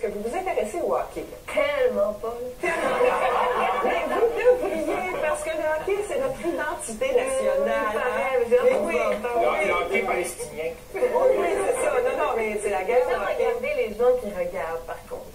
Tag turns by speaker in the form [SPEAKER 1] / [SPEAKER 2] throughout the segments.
[SPEAKER 1] que vous vous intéressez au hockey?
[SPEAKER 2] Tellement pas.
[SPEAKER 1] Mais vous devriez, parce que le hockey, c'est notre identité nationale.
[SPEAKER 3] Le hockey palestinien.
[SPEAKER 1] Oui, c'est ça. Non, mais c'est la guerre.
[SPEAKER 2] J'aime regarder les gens qui regardent, par contre.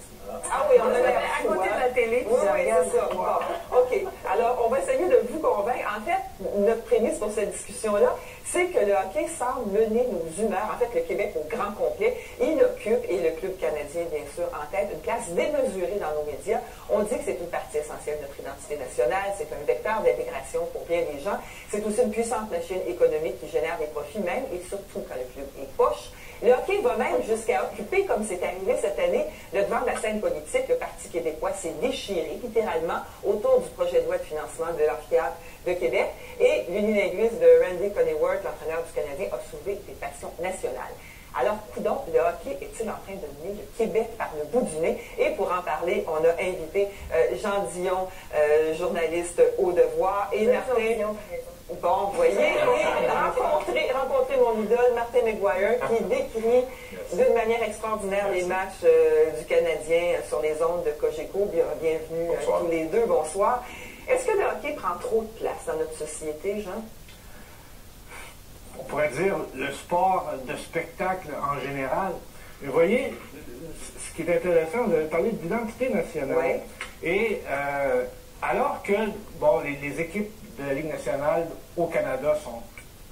[SPEAKER 1] Ah oui, on a l'air
[SPEAKER 2] à côté de la télé.
[SPEAKER 1] Oui, c'est ça. Bon. OK. Alors, on va essayer de vous convaincre. En fait, notre prémisse pour cette discussion-là, c'est que le hockey semble mener nos humeurs. En fait, le Québec au grand complet, il occupe, et le club canadien, bien sûr, en tête, une place démesurée dans nos médias. On dit que c'est une partie essentielle de notre identité nationale. C'est un vecteur d'intégration pour bien des gens. C'est aussi une puissante machine économique qui génère des profits, même et surtout quand le club est poche. Le hockey va même jusqu'à occuper, comme c'est arrivé cette année, le devant de la scène politique. Le Parti québécois s'est déchiré, littéralement, autour du projet de loi de financement de l'amphithéâtre de Québec. Et l'unilinguisme de Randy Coneyworth, l'entraîneur du Canadien, a soulevé des passions nationales. Alors, coudonc, le hockey est-il en train de mener le Québec par le bout du nez? Et pour en parler, on a invité Jean Dion, journaliste au Devoir, et Martin... Bon, vous voyez, et rencontrer mon idole, Martin McGuire, qui décrit d'une manière extraordinaire les matchs du Canadien sur les ondes de Cogeco. Bienvenue tous les deux, bonsoir. Est-ce que le hockey prend trop de place dans notre société, Jean?
[SPEAKER 3] On pourrait dire le sport de spectacle en général. Mais vous voyez, ce qui est intéressant, de parler d'identité nationale.
[SPEAKER 1] Ouais.
[SPEAKER 3] Et alors que, bon, les équipes de la Ligue nationale au Canada sont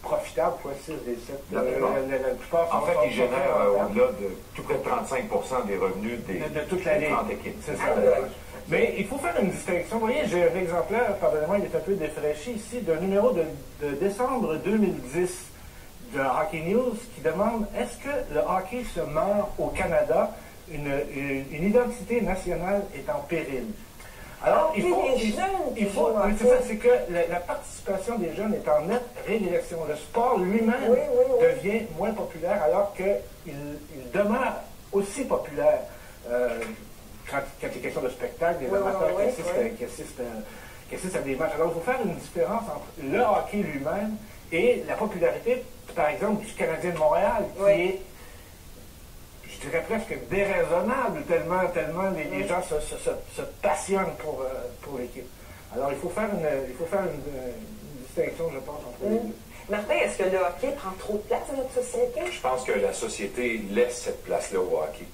[SPEAKER 3] profitables, quoi, 6 des 7.
[SPEAKER 4] La plupart en fait, ils génèrent au-delà de tout près de 35% des revenus de
[SPEAKER 3] toute la Ligue.
[SPEAKER 4] 30 équipes.
[SPEAKER 3] C'est ça. Mais il faut faire une distinction. Vous voyez, j'ai un exemplaire, pardonnez-moi, il est un peu défraîchi ici, d'un numéro de décembre 2010 de Hockey News qui demande est-ce que le hockey se meurt au Canada? Une identité nationale est en péril. Alors, il faut, oui, c'est ça, c'est que la participation des jeunes est en nette régression. Le sport lui-même devient moins populaire alors qu'il demeure aussi populaire quand il est question de spectacle, des amateurs qui assistent à des matchs. Alors, il faut faire une différence entre le hockey lui-même et la popularité, par exemple, du Canadien de Montréal, qui est, je dirais presque déraisonnable, tellement les gens se passionnent pour l'équipe. Alors, il faut faire une distinction, je pense, entre les deux.
[SPEAKER 1] Martin, est-ce que le hockey prend trop de place dans notre société?
[SPEAKER 4] Je pense que la société laisse cette place-là au hockey.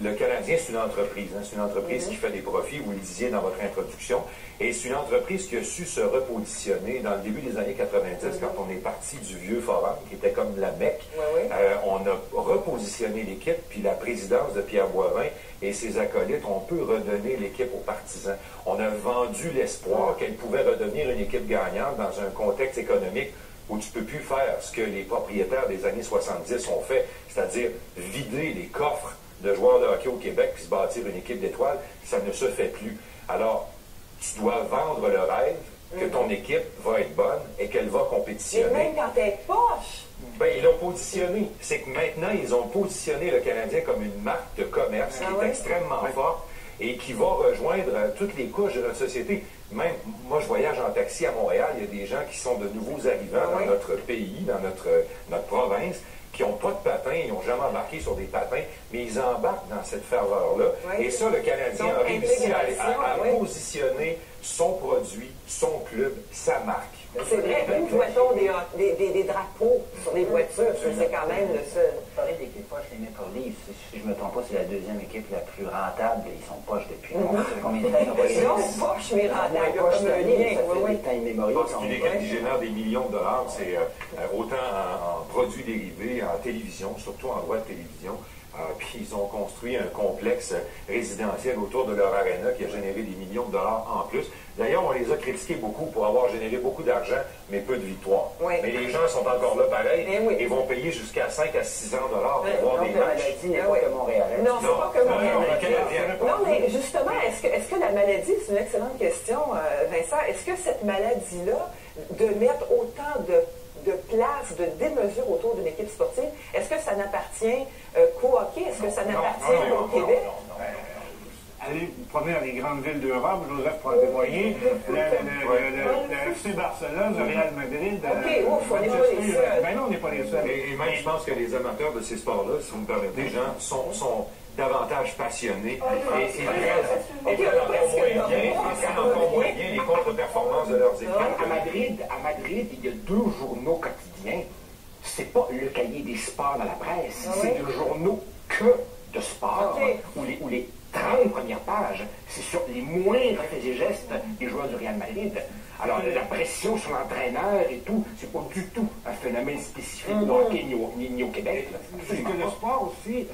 [SPEAKER 4] Le Canadien, c'est une entreprise. C'est une entreprise qui fait des profits, vous le disiez dans votre introduction, et c'est une entreprise qui a su se repositionner dans le début des années 90, quand on est parti du vieux forum, qui était comme la Mecque. On a repositionné l'équipe, puis la présidence de Pierre Boivin et ses acolytes ont pu redonner l'équipe aux partisans. On a vendu l'espoir qu'elle pouvait redevenir une équipe gagnante dans un contexte économique où tu ne peux plus faire ce que les propriétaires des années 70 ont fait, c'est-à-dire vider les coffres de joueurs de hockey au Québec puis se bâtir une équipe d'étoiles. Ça ne se fait plus. Alors, tu dois vendre le rêve que ton équipe va être bonne et qu'elle va compétitionner.
[SPEAKER 1] Et même quand elle est poche.
[SPEAKER 4] Ben, ils l'ont positionné. C'est que maintenant, ils ont positionné le Canadien comme une marque de commerce qui est extrêmement forte et qui va rejoindre toutes les couches de notre société. Même, moi, je voyage en taxi à Montréal, il y a des gens qui sont de nouveaux arrivants dans notre pays, dans notre province, qui n'ont pas de patins, ils n'ont jamais embarqué sur des patins, mais ils embarquent dans cette ferveur-là. Et ça, le Canadien a réussi à positionner son produit, son club, sa marque.
[SPEAKER 1] C'est vrai, nous voit-on des drapeaux sur les voitures, c'est quand même le seul.
[SPEAKER 5] Vous parlez d'équipe poche, les Maple Leafs, si je ne me trompe pas, c'est la deuxième équipe la plus rentable. Ils sont poches depuis combien de temps?
[SPEAKER 1] Ils sont poches, mais rentables. Il y a comme un lien.
[SPEAKER 4] C'est une équipe qui génère des millions de dollars. C'est autant en produits dérivés, en télévision, surtout en droits de télévision. Puis ils ont construit un complexe résidentiel autour de leur aréna qui a généré des millions de dollars en plus. D'ailleurs, on les a critiqués beaucoup pour avoir généré beaucoup d'argent, mais peu de victoires. Mais les gens sont encore là pareil et vont payer jusqu'à 5 à 600 dollars pour voir des matchs.
[SPEAKER 5] La maladie n'est pas que Montréal.
[SPEAKER 1] Non, c'est pas que Montréal. Non, mais justement, est-ce que la maladie, c'est une excellente question, Vincent, est-ce que cette maladie-là, de mettre autant de place, de démesure autour d'une équipe sportive, est-ce que ça n'appartient qu'au hockey? Est-ce que ça n'appartient au Québec?
[SPEAKER 3] Allez vous promener dans les grandes villes d'Europe, Joseph pourra témoigner, le FC Barcelone, le Real Madrid.
[SPEAKER 1] On n'est pas les seuls.
[SPEAKER 3] Ben non, on n'est pas les seuls.
[SPEAKER 4] Et même, je pense que les amateurs de ces sports-là, si vous me permettez, gens, sont davantage passionné.
[SPEAKER 1] Ah,
[SPEAKER 4] Et c'est encore moins bien les contre-performances de leurs équipes.
[SPEAKER 6] À Madrid, il y a 2 journaux quotidiens. C'est pas le cahier des sports dans la presse, c'est des journaux que de sport, où les 30 premières pages, c'est sur les moindres faits et gestes des joueurs du Real Madrid. Alors, la pression sur l'entraîneur et tout, c'est pas du tout un phénomène spécifique du hockey ni au Québec.
[SPEAKER 3] C'est que le sport aussi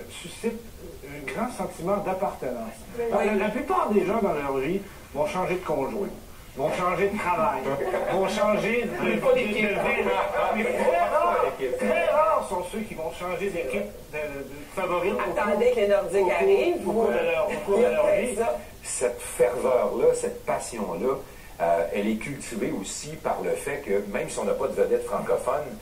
[SPEAKER 3] suscite un grand sentiment d'appartenance. La plupart des gens dans leur vie vont changer de conjoint, vont changer de travail, vont changer de très rares sont ceux qui vont changer d'équipe de favorite.
[SPEAKER 1] Attendez que les Nordiques arrivent.
[SPEAKER 3] Au cours de leur vie.
[SPEAKER 4] Cette ferveur-là, cette passion-là, elle est cultivée aussi par le fait que, même si on n'a pas de vedette francophone,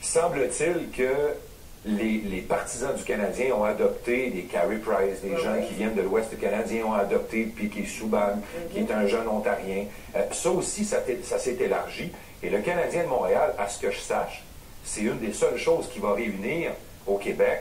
[SPEAKER 4] semble-t-il que les partisans du Canadien ont adopté des Carey Price, des gens qui viennent de l'Ouest canadien ont adopté Piquet Souban, qui est un jeune Ontarien. Ça aussi, ça s'est élargi. Et le Canadien de Montréal, à ce que je sache, c'est une des seules choses qui va réunir au Québec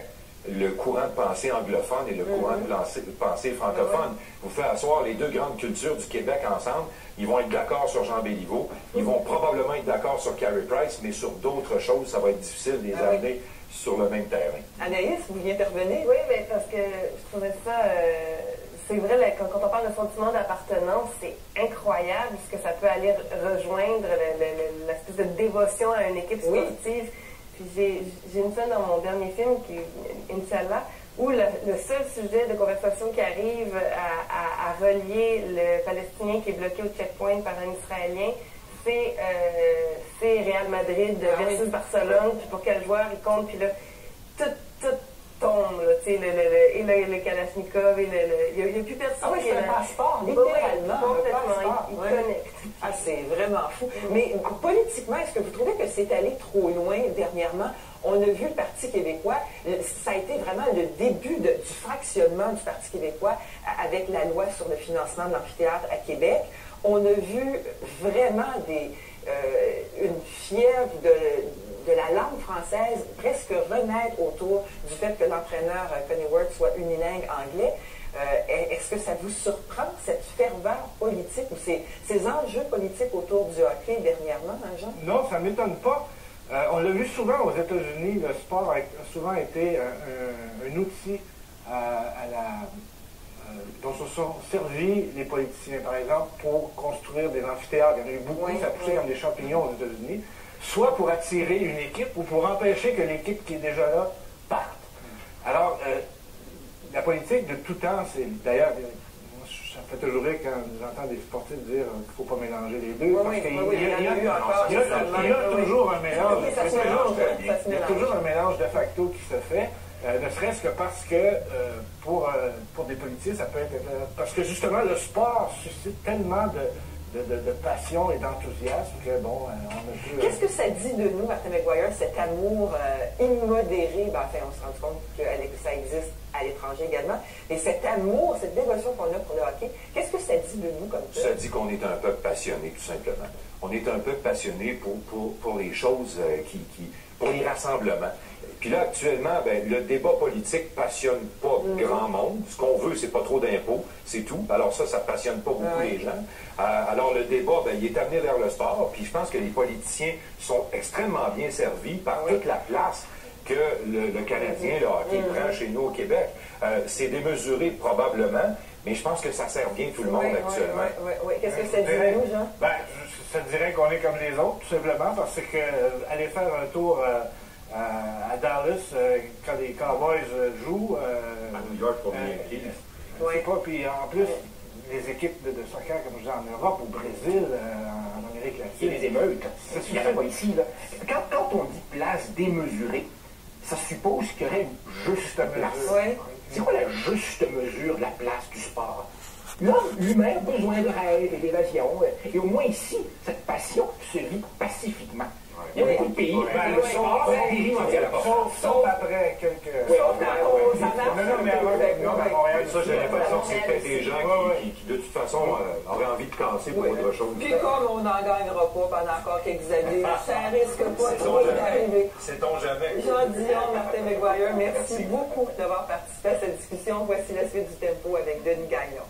[SPEAKER 4] le courant de pensée anglophone et le courant de pensée francophone. Vous faites asseoir les 2 grandes cultures du Québec ensemble, ils vont être d'accord sur Jean Béliveau, ils vont probablement être d'accord sur Carey Price, mais sur d'autres choses, ça va être difficile de les amener sur le même terrain.
[SPEAKER 1] Anaïs, vous vouliez intervenir?
[SPEAKER 2] Oui, mais parce que je trouvais ça... c'est vrai, là, quand on parle de sentiment d'appartenance, c'est incroyable ce que ça peut aller rejoindre l'espèce de dévotion à une équipe sportive. Puis j'ai une scène dans mon dernier film, qui est Inch'Allah, où le seul sujet de conversation qui arrive à relier le Palestinien qui est bloqué au checkpoint par un Israélien, c'est Real Madrid versus Barcelone, puis pour quel joueur il compte, puis là, tout tombe, là, tu sais, le Kalachnikov, il n'y a plus personne.
[SPEAKER 1] Ah oui, c'est un passeport, littéralement. Il connecte. Ah, c'est vraiment fou. Mais politiquement, est-ce que vous trouvez que c'est allé trop loin dernièrement? On a vu le Parti québécois, ça a été vraiment le début du fractionnement du Parti québécois avec la loi sur le financement de l'amphithéâtre à Québec. On a vu vraiment une fièvre de la langue française presque renaître autour du fait que l'entraîneur Connie Worth soit unilingue anglais. Est-ce que ça vous surprend, cette ferveur politique ou ces enjeux politiques autour du hockey dernièrement, hein, Jean?
[SPEAKER 3] Non, ça ne m'étonne pas. On l'a vu souvent aux États-Unis, le sport a souvent été un outil dont se sont servis les politiciens, par exemple, pour construire des amphithéâtres. Il y en a eu beaucoup, ça poussait comme des champignons aux États-Unis, soit pour attirer une équipe ou pour empêcher que l'équipe qui est déjà là parte. Alors, la politique de tout temps, c'est d'ailleurs, ça me fait toujours rire quand j'entends des sportifs dire qu'il ne faut pas mélanger les deux, parce qu'il y a toujours un mélange. Il y a toujours un mélange de facto qui se fait. Ne serait-ce que parce que pour des politiciens, ça peut être... Parce que justement, le sport suscite tellement de passion et d'enthousiasme que, bon, on a pu...
[SPEAKER 1] Qu'est-ce que ça dit de nous, Martin McGuire, cet amour immodéré? Ben, enfin, on se rend compte que ça existe à l'étranger également. Et cet amour, cette dévotion qu'on a pour le hockey, qu'est-ce que ça dit de nous comme ça?
[SPEAKER 4] Ça dit qu'on est un peuple passionné, tout simplement. On est un peuple passionné pour les choses pour les rassemblements. Puis là, actuellement, ben, le débat politique passionne pas grand monde. Ce qu'on veut, c'est pas trop d'impôts, c'est tout. Alors ça passionne pas beaucoup les gens. Alors le débat, ben, il est amené vers le sport. Puis je pense que les politiciens sont extrêmement bien servis par toute la place que le Canadien, le hockey, prend chez nous au Québec. C'est démesuré probablement, mais je pense que ça sert bien tout le monde actuellement.
[SPEAKER 1] Qu'est-ce que ça dit de nous, Jean?
[SPEAKER 3] Ben, ça dirait qu'on est comme les autres, tout simplement, parce que aller faire un tour... à Dallas, quand les Cowboys jouent...
[SPEAKER 4] à New York pour les
[SPEAKER 3] je sais pas, puis en plus, les équipes de soccer, comme je dis, en Europe, au Brésil, en Amérique latine...
[SPEAKER 6] Il y a des émeutes. Il n'y en a pas ici, là. Quand on dit place démesurée, ça suppose qu'il y aurait une juste place. C'est quoi la juste mesure de la place du sport? L'homme humain a besoin de rêve et d'évasion. Et au moins ici, cette passion se vit pacifiquement. Il y a beaucoup de pays. Le sport,
[SPEAKER 3] Sauf après quelques...
[SPEAKER 1] Non,
[SPEAKER 3] mais à Montréal,
[SPEAKER 4] ça, j'ai l'impression que c'est peut-être des gens qui, de toute façon, auraient envie de casser pour autre chose.
[SPEAKER 1] Puis comme on n'en gagnera pas pendant encore quelques années, ça risque pas trop d'arriver.
[SPEAKER 4] Sait-on jamais.
[SPEAKER 1] Jean-Dion, Martin McGuire, merci beaucoup d'avoir participé à cette discussion. Voici la suite du Tempo avec Denis Gagnon.